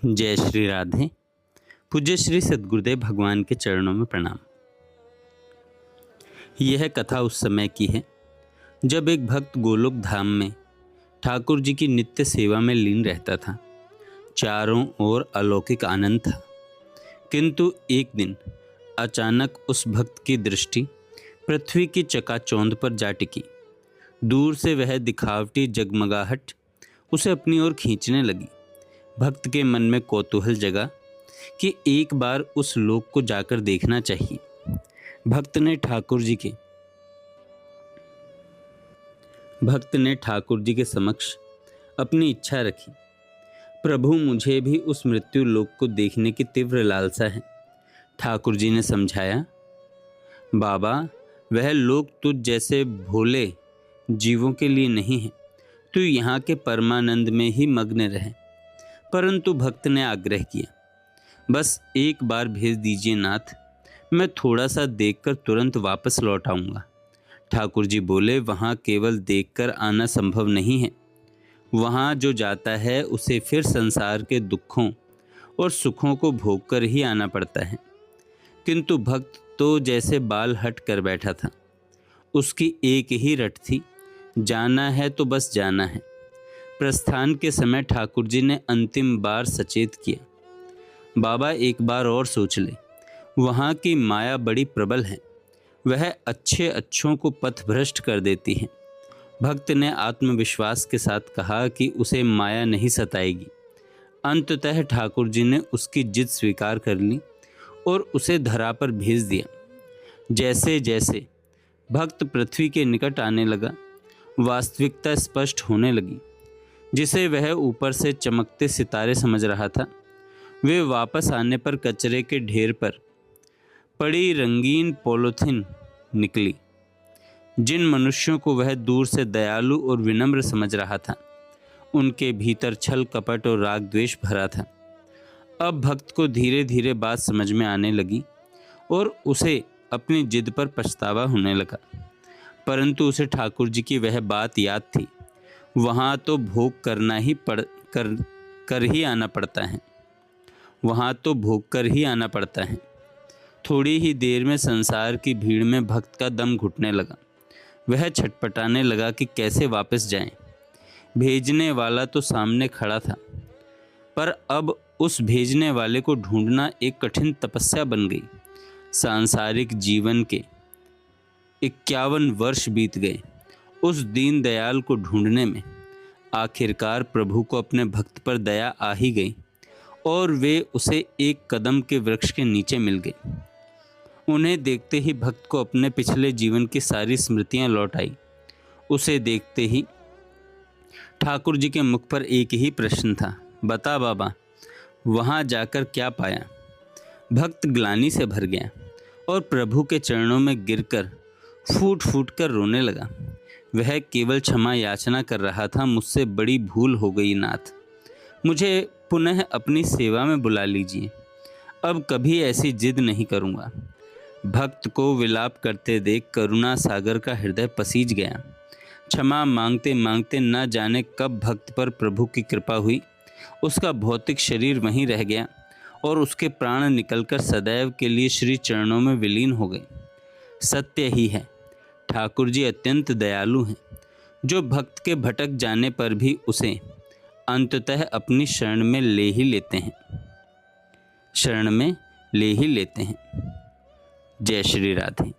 जय श्री राधे। पूज्य श्री सद्गुरुदेव भगवान के चरणों में प्रणाम। यह कथा उस समय की है जब एक भक्त गोलोक धाम में ठाकुर जी की नित्य सेवा में लीन रहता था। चारों ओर अलौकिक आनंद था, किंतु एक दिन अचानक उस भक्त की दृष्टि पृथ्वी की चकाचौंध पर जा टिकी। दूर से वह दिखावटी जगमगाहट उसे अपनी ओर खींचने लगी। भक्त के मन में कौतूहल जगा कि एक बार उस लोक को जाकर देखना चाहिए। भक्त ने ठाकुर जी के समक्ष अपनी इच्छा रखी। प्रभु, मुझे भी उस मृत्यु लोक को देखने की तीव्र लालसा है। ठाकुर जी ने समझाया, बाबा, वह लोक तुझ जैसे भोले जीवों के लिए नहीं है। तू यहाँ के परमानंद में ही मग्न रहे। परंतु भक्त ने आग्रह किया, बस एक बार भेज दीजिए नाथ, मैं थोड़ा सा देखकर तुरंत वापस लौट आऊँगा। ठाकुर जी बोले, वहाँ केवल देखकर आना संभव नहीं है। वहाँ जो जाता है उसे फिर संसार के दुखों और सुखों को भोग कर ही आना पड़ता है। किंतु भक्त तो जैसे बाल हट कर बैठा था। उसकी एक ही रट थी, जाना है तो बस जाना है। प्रस्थान के समय ठाकुर जी ने अंतिम बार सचेत किया, बाबा एक बार और सोच ले, वहाँ की माया बड़ी प्रबल है, वह अच्छे अच्छों को पथभ्रष्ट कर देती है। भक्त ने आत्मविश्वास के साथ कहा कि उसे माया नहीं सताएगी। अंततः ठाकुर जी ने उसकी जिद स्वीकार कर ली और उसे धरा पर भेज दिया। जैसे जैसे भक्त पृथ्वी के निकट आने लगा, वास्तविकता स्पष्ट होने लगी। जिसे वह ऊपर से चमकते सितारे समझ रहा था, वे वापस आने पर कचरे के ढेर पर पड़ी रंगीन पॉलीथिन निकली। जिन मनुष्यों को वह दूर से दयालु और विनम्र समझ रहा था, उनके भीतर छल कपट और राग द्वेष भरा था। अब भक्त को धीरे धीरे बात समझ में आने लगी और उसे अपनी जिद पर पछतावा होने लगा। परंतु उसे ठाकुर जी की वह बात याद थी, वहाँ तो भोग करना ही कर ही आना पड़ता है। वहाँ तो भोग कर ही आना पड़ता है। थोड़ी ही देर में संसार की भीड़ में भक्त का दम घुटने लगा। वह छटपटाने लगा कि कैसे वापस जाएं। भेजने वाला तो सामने खड़ा था, पर अब उस भेजने वाले को ढूंढना एक कठिन तपस्या बन गई। सांसारिक जीवन के 51 वर्ष बीत गए उस दीन दयाल को ढूंढने में। आखिरकार प्रभु को अपने भक्त पर दया आ ही गई और वे उसे एक कदम के वृक्ष के नीचे मिल गए। उन्हें देखते ही भक्त को अपने पिछले जीवन की सारी स्मृतियां लौट आई। उसे देखते ही ठाकुर जी के मुख पर एक ही प्रश्न था, बता बाबा, वहाँ जाकर क्या पाया? भक्त ग्लानि से भर गया और प्रभु के चरणों में गिरकर फूट फूट कर रोने लगा। वह केवल क्षमा याचना कर रहा था, मुझसे बड़ी भूल हो गई नाथ, मुझे पुनः अपनी सेवा में बुला लीजिए। अब कभी ऐसी जिद नहीं करूँगा। भक्त को विलाप करते देख करुणा सागर का हृदय पसीज गया। क्षमा मांगते मांगते न जाने कब भक्त पर प्रभु की कृपा हुई। उसका भौतिक शरीर वहीं रह गया और उसके प्राण निकलकर सदैव के लिए श्री चरणों में विलीन हो गए। सत्य ही है, ठाकुर जी अत्यंत दयालु हैं, जो भक्त के भटक जाने पर भी उसे अंततः अपनी शरण में ले ही लेते हैं। जय श्री राधे।